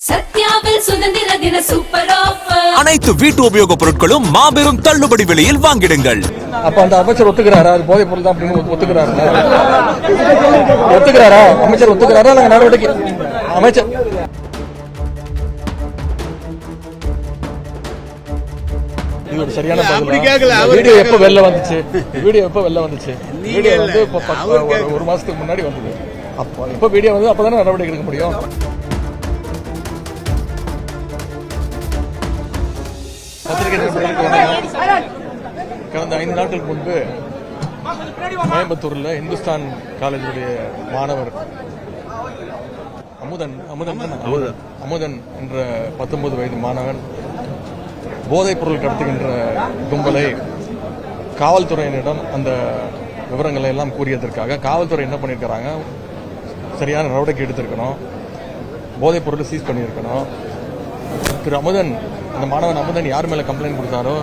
சத்யாவில் சுதந்திர தின super offer. அனைத்து வீட்டு உபயோக பொருட்களும் மாபெரும் தள்ளுபடி விலையில் வாங்கிடுங்கள். அப்ப அந்த அமைச்சர் ஒத்துக்கிறாரா? அது போதை பொருள் தான் அப்படின்னு ஒத்துக்கிறாரா? அமைச்சர் ஒத்துக்கிறாரா? நாங்க நடவடிக்கை அமைச்சர் இது ஒரு சரியான வீடியோ எப்ப வெளில வந்துச்சு? வீடியோ வந்து ஒரு மாசத்துக்கு முன்னாடி வந்தது. அப்ப எப்ப வீடியோ வந்து அப்பதானே நடவடிக்கை எடுக்க முடியும். கடந்த 5 நாட்களுக்கு முன்பு கோயம்புத்தூர்ல இந்துஸ்தான் காலேஜுடைய மாணவர் அமுதன் என்ற 19 வயது மாணவன் போதைப் பொருள் கடத்துகின்ற கும்பலை காவல்துறையினரிடம் அந்த விவரங்களை எல்லாம் கூறியதற்காக காவல்துறை என்ன பண்ணியிருக்கிறாங்க, சரியான நடவடிக்கை எடுத்திருக்கணும், போதைப் பொருளை சீஸ் பண்ணியிருக்கணும். திரு அமுதன், அந்த மாணவன் அமுதன் யார் மேல கம்ப்ளைண்ட் கொடுத்தாரோ,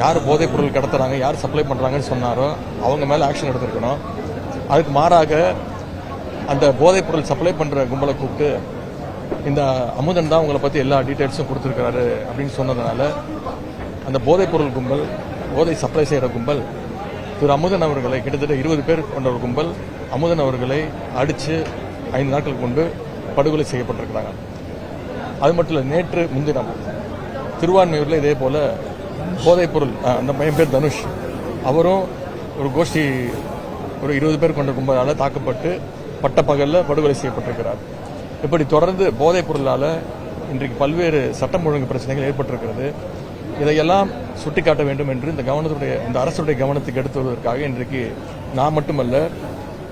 யார் போதைப் பொருள் கடத்துறாங்க, யார் சப்ளை பண்றாங்கன்னு சொன்னாரோ அவங்க மேல ஆக்ஷன் எடுத்திருக்கணும். அதுக்கு மாறாக அந்த போதைப் பொருள் சப்ளை பண்ற கும்பலை கூப்பிட்டு இந்த அமுதன் தான் உங்களை பத்தி எல்லா டீடைல்ஸும் கொடுத்திருக்கிறாரு அப்படின்னு சொன்னதுனால அந்த போதைப் பொருள் கும்பல், போதை சப்ளை செய்யற கும்பல் திரு அமுதன் அவர்களை, கிட்டத்தட்ட 20 பேர் கொண்ட ஒரு கும்பல் அமுதன் அவர்களை அடிச்சு 5 நாட்களுக்கு முன்பு படுகொலை செய்யப்பட்டிருக்கிறாங்க. அது மட்டும் இல்ல, நேற்று முன்தினம் திருவான்மையூர்ல இதே போல போதைப் பொருள், அந்த பையன் பேர் தனுஷ், அவரும் ஒரு கோஷ்டி ஒரு 20 பேர் கொண்ட கும்பலால தாக்கப்பட்டு பட்டப்பகல்ல படுகொலை செய்யப்பட்டிருக்கிறார். இப்படி தொடர்ந்து போதைப் பொருளால இன்றைக்கு பல்வேறு சட்டம் ஒழுங்கு பிரச்சனைகள் ஏற்பட்டிருக்கிறது. இதையெல்லாம் சுட்டிக்காட்ட வேண்டும் என்று இந்த அரசுடைய கவனத்துக்கு எடுத்து வருவதற்காக இன்றைக்கு நான் மட்டுமல்ல,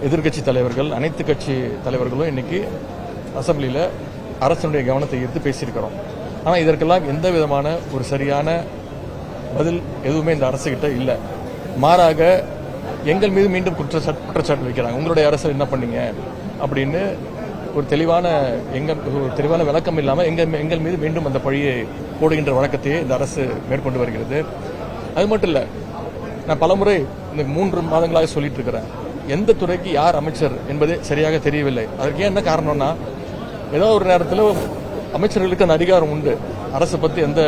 எதிர்க்கட்சி தலைவர்கள், அனைத்து கட்சி தலைவர்களும் இன்னைக்கு அசெம்பிளியில அரசுடைய கவனத்தை ஈர்த்து பேசியிருக்கிறோம். ஆனால் இதற்கெல்லாம் எந்த விதமான ஒரு சரியான பதில் எதுவுமே இந்த அரசு கிட்ட இல்லை. மாறாக எங்கள் மீது மீண்டும் குற்றச்சாட்டு வைக்கிறாங்க. உங்களுடைய அரசு என்ன பண்ணீங்க அப்படின்னு ஒரு தெளிவான விளக்கம் இல்லாமல் எங்கள் மீது மீண்டும் அந்த பழியை போடுகின்ற வழக்கத்தையே இந்த அரசு மேற்கொண்டு வருகிறது. அது மட்டும் இல்லை, நான் பலமுறை இந்த 3 மாதங்களாக சொல்லிட்டு இருக்கிறேன், எந்த துறைக்கு யார் அமைச்சர் என்பதே சரியாக தெரியவில்லை. அதற்கு என்ன காரணம்னா, ஏதோ ஒரு நேரத்தில் அமைச்சர்களுக்கு அந்த அதிகாரம் உண்டு. அரசு பற்றி எந்த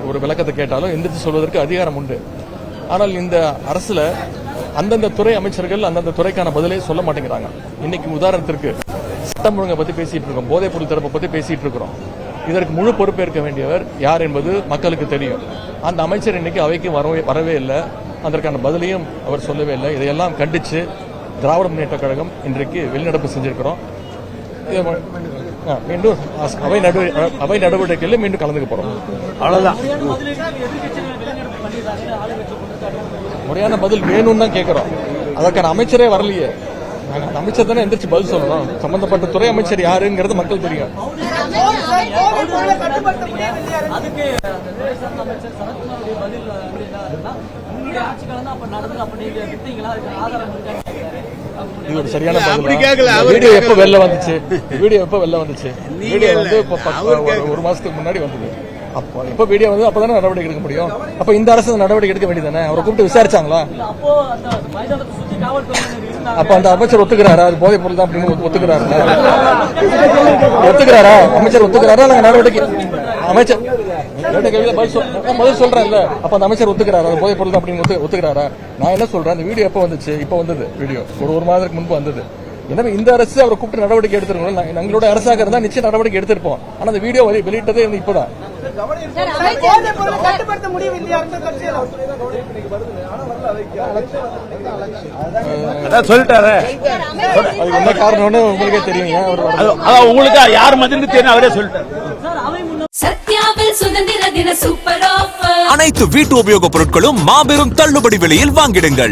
ஒரு விளக்கத்தை கேட்டாலும் எந்திரிச்சு சொல்வதற்கு அதிகாரம் உண்டு. ஆனால் இந்த அரசுல அந்தந்த துறை அமைச்சர்கள் அந்தந்த துறைக்கான பதிலே சொல்ல மாட்டேங்கிறாங்க. இன்னைக்கு உதாரணத்திற்கு சட்டம் ஒழுங்கை பத்தி பேசிட்டு இருக்கோம், போதைப் பொருள் தரப்பை பத்தி பேசிட்டு இருக்கிறோம். இதற்கு முழு பொறுப்பேற்க வேண்டியவர் யார் என்பது மக்களுக்கு தெரியும். அந்த அமைச்சர் இன்னைக்கு அவைக்கு வரவே இல்லை, அதற்கான பதிலையும் அவர் சொல்லவே இல்லை. இதையெல்லாம் கண்டிச்சு திராவிட முன்னேற்ற கழகம் இன்றைக்கு வெளிநடப்பு செஞ்சிருக்கிறோம். மீண்டும் அவை நடவடிக்கையில் மீண்டும் கலந்துக்க போறோம். அவ்வளவுதான். முறையான பதில் வேணும்னு தான் கேட்கிறோம். அதற்கான அமைச்சரே வரலையே. நாங்க அமைச்சர் தானே எந்திரிச்சு பதில் சொல்லணும். சம்பந்தப்பட்ட துறை அமைச்சர் யாருங்கிறது மக்கள் தெரியும். இது ஒரு சரியான வீடியோ எப்ப வெளில வந்துச்சு? வீடியோ வந்து ஒரு மாசத்துக்கு முன்னாடி வந்தது. அப்ப எப்ப வீடியோ வந்து அப்பதானே நடவடிக்கை எடுக்க முடியும். அப்ப இந்த அரசு நடவடிக்கை எடுக்க வேண்டியதானே? அவரை கூப்பிட்டு விசாரிச்சாங்களா? அப்ப அந்த அமைச்சர் ஒத்துக்கிறாரா? அது போதைப் பொருள் தான் அப்படின்னு ஒத்துக்கிறாரா? அமைச்சர் ஒத்துக்கிறாரா? நாங்க நடவடிக்கை அமைச்சர் பதில் சொல்றேன்ல. அப்ப அந்த அமைச்சர் ஒத்துக்கிறாரா? அது போதைப் பொருள் தான் அப்படின்னு ஒத்துக்கிறாரா? நான் என்ன சொல்றேன், அந்த வீடியோ எப்ப வந்துச்சு? இப்ப வந்தது. வீடியோ ஒரு மாதத்துக்கு முன்பு வந்தது. எனவே இந்த அரசு அவரை கூப்பிட்டு நடவடிக்கை எடுத்திருக்கோம். எங்களோட அரசாக இருந்தா நிச்சயம் நடவடிக்கை எடுத்திருப்போம். ஆனா அந்த வீடியோ வெளியிட்டதே இப்பதான். சொல்லிட்டாரு. என்ன காரணம்னு உங்களுக்கே தெரியுங்க. உங்களுக்கு யார் மதின்னு தெரியும், அவரே சொல்லிட்டாரு. சத்யாவில் சுதந்திர தின சூப்பர் ஆஃபர். அனைத்து வீட்டு உபயோக பொருட்களும் மாபெரும் தள்ளுபடி விலையில் வாங்கிடுங்கள்.